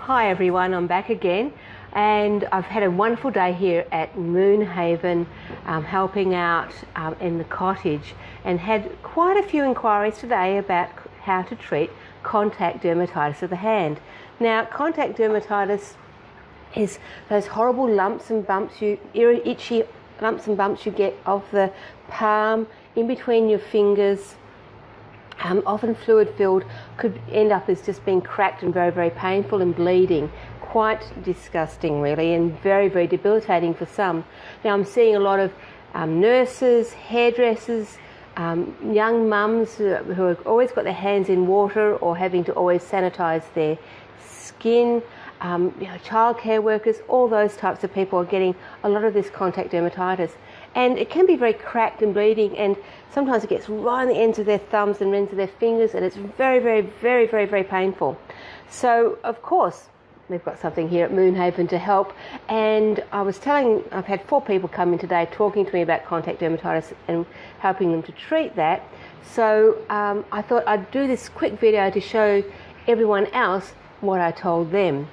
Hi everyone, I'm back again and I've had a wonderful day here at Moonhaven helping out in the cottage, and had quite a few inquiries today about how to treat contact dermatitis of the hand. Now, contact dermatitis is those horrible lumps and bumps, itchy lumps and bumps you get of the palm, in between your fingers, often fluid filled, could end up as just being cracked and very, very painful and bleeding. Quite disgusting really, and very, very debilitating for some. Now I'm seeing a lot of nurses, hairdressers, young mums who have always got their hands in water or having to always sanitise their skin. Childcare workers, all those types of people are getting a lot of this contact dermatitis, and it can be very cracked and bleeding, and sometimes it gets right on the ends of their thumbs and ends of their fingers, and it's very, very, very, very, very painful. So of course we've got something here at Moonhaven to help, and I've had 4 people come in today talking to me about contact dermatitis and helping them to treat that. So I thought I'd do this quick video to show everyone else what I told them.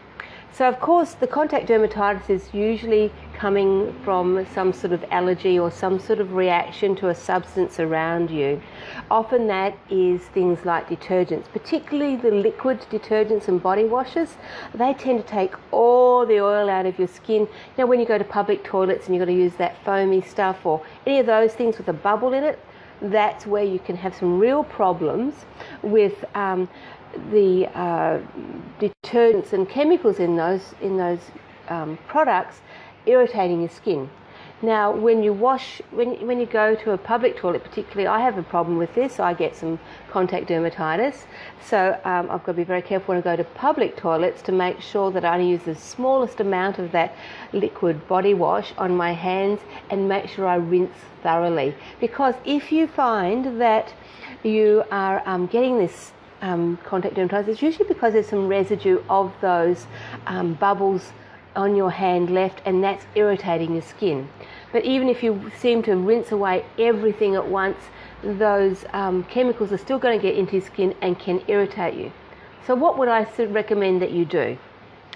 So of course the contact dermatitis is usually coming from some sort of allergy or some sort of reaction to a substance around you. Often that is things like detergents, particularly the liquid detergents and body washes. They tend to take all the oil out of your skin. Now when you go to public toilets and you've got to use that foamy stuff or any of those things with a bubble in it, that's where you can have some real problems with the detergents and chemicals in those products irritating your skin. Now when you go to a public toilet, particularly, I have a problem with this. I get some contact dermatitis, so I've got to be very careful when I go to public toilets to make sure that I only use the smallest amount of that liquid body wash on my hands and make sure I rinse thoroughly. Because if you find that you are getting this contact dermatitis, it's usually because there's some residue of those bubbles on your hand left, and that's irritating your skin. But even if you seem to rinse away everything at once, those chemicals are still going to get into your skin and can irritate you. So what would I recommend that you do?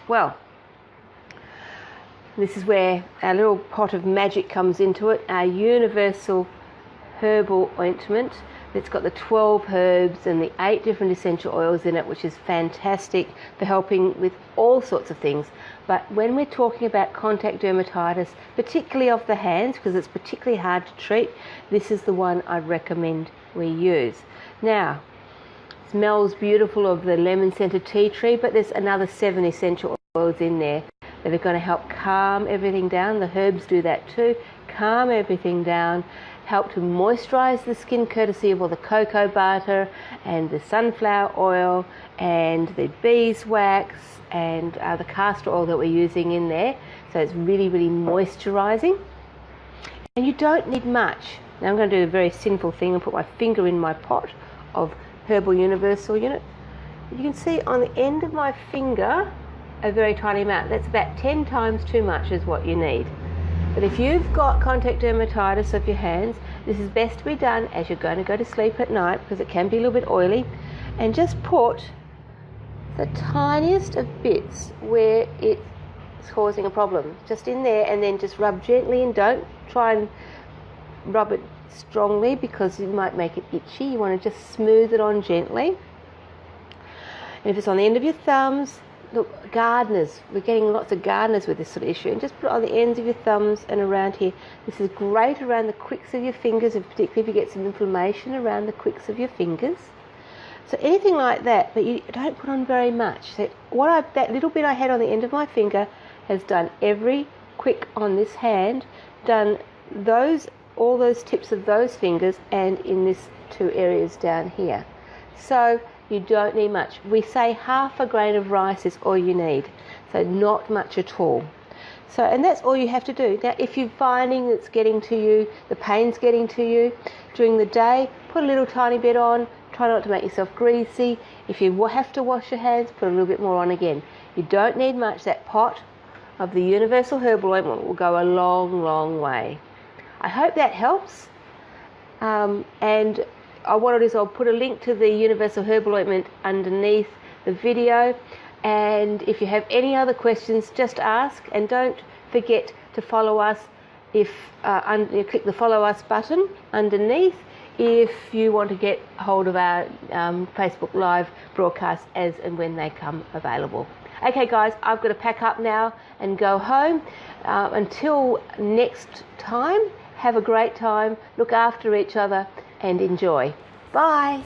Well, this is where our little pot of magic comes into it, our universal herbal ointment. It's got the 12 herbs and the 8 different essential oils in it, which is fantastic for helping with all sorts of things. But when we're talking about contact dermatitis, particularly of the hands, because it's particularly hard to treat, this is the one I recommend we use. Now, it smells beautiful of the lemon-scented tea tree, but there's another 7 essential oils in there that are going to help calm everything down. The herbs do that too, calm everything down, help to moisturize the skin courtesy of all the cocoa butter and the sunflower oil and the beeswax and the castor oil that we're using in there. So it's really, really moisturizing. And you don't need much. Now I'm going to do a very sinful thing and put my finger in my pot of Herbal Universal Unit. You can see on the end of my finger a very tiny amount. That's about 10 times too much is what you need. But if you've got contact dermatitis of your hands, this is best to be done as you're going to go to sleep at night, because it can be a little bit oily, and just put the tiniest of bits where it's causing a problem, just in there, and then just rub gently, and don't try and rub it strongly because you might make it itchy. You want to just smooth it on gently. And if it's on the end of your thumbs, look, gardeners, we're getting lots of gardeners with this sort of issue, and just put it on the ends of your thumbs and around here. This is great around the quicks of your fingers, and particularly if you get some inflammation around the quicks of your fingers. So anything like that, but you don't put on very much. So that little bit I had on the end of my finger has done every quick on this hand, done all those tips of those fingers, and in this 2 areas down here. So you don't need much. We say half a grain of rice is all you need, so not much at all. So, and that's all you have to do. Now, if you're finding it's getting to you, the pain's getting to you during the day, put a little tiny bit on. Try not to make yourself greasy. If you have to wash your hands, put a little bit more on again. You don't need much. That pot of the Universal Herbal Ointment will go a long, long way. I hope that helps. And what I'll do is I'll put a link to the Universal Herbal Ointment underneath the video. And if you have any other questions, just ask, and don't forget to follow us. If you click the follow us button underneath if you want to get hold of our Facebook Live broadcasts as and when they come available. Okay guys, I've got to pack up now and go home. Until next time, have a great time, look after each other and enjoy. Bye.